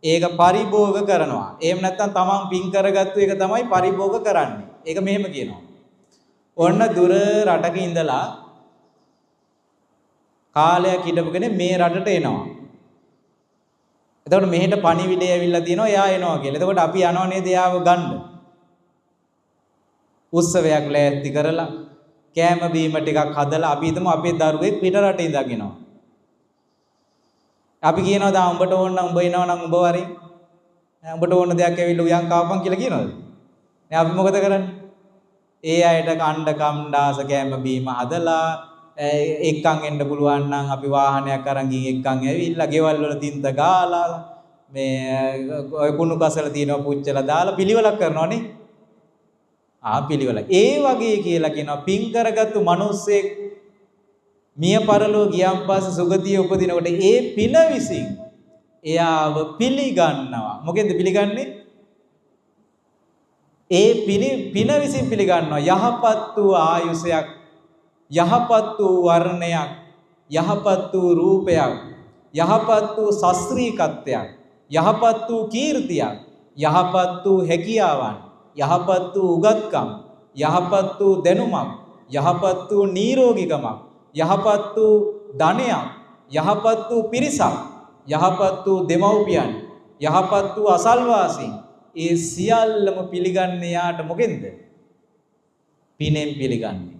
ඒක පරිභෝග කරනවා. එහෙම නැත්නම් තමන් පින් කරගත්තු එක තමයි පරිභෝග කරන්නේ. ඒක මෙහෙම කියනවා. ඔන්න දුර රටක ඉඳලා කාලයක් හිටපු කෙනෙක් මේ රටට එනවා. එතකොට මෙහෙට පණිවිඩය ඇවිල්ලා තියෙනවා එයා එනවා කියලා. එතකොට අපි යනවා නේද එයාව ගන්න. උත්සවයක් ලෑස්ති කරලා කෑම බීම ටිකක් හදලා අපි හිතමු අපේ දරුවෙක් පිට රටේ ඉඳගෙනවා. අපි කියනවා දැන් උඹට ඕන නම් උඹ එනවා නම් උඹ වරේ. උඹට ඕන දෙයක් ඇවිල්ලා උයන් කාපන් කියලා කියනවද? දැන් අපි මොකද කරන්නේ? ඒ අයට කණ්ඩ කම්ඩාස කෑම බීම හදලා එක්කන් එන්න පුළුවන් නම් අපි වාහනයක් අරන් ගිහින් එක්කන් ඇවිල්ලා ගෙවල් වල තින්ත ගාලා මේ ඔය කුණු කසල තියෙනවා පුච්චලා දාලා පිළිවෙලක් කරනවනේ. පිළිවෙල. ඒ වගේ කියලා කියනවා පින් කරගත්තු මිනිස්සෙක් මිය පරලෝ ගියන් පස්සේ සුගතිය උපදිනකොට ඒ පින විසින් එයාව පිළිගන්නවා. මොකෙන්ද පිළිගන්නේ? ඒ පින විසින් පිළිගන්නවා යහපත් වූ ආයුෂයක්, යහපත් වූ වර්ණයක්, යහපත් වූ රූපයක්, යහපත් වූ ශාස්ත්‍රීයත්වයක්, යහපත් වූ කීර්තියක්, යහපත් වූ හැකියාවන්, යහපත් වූ උගත්කම්, යහපත් වූ දැනුමක්, යහපත් වූ නිරෝගීකමක්, යහපත් වූ ධනයක්, යහපත් වූ පිරිසක්, යහපත් වූ දෙමව්පියන්, යහපත් වූ අසල්වාසීන්, ඒ සියල්ලම පිළිගන්නේ යාට මොකෙන්ද? පිනෙන් පිළිගන්නේ.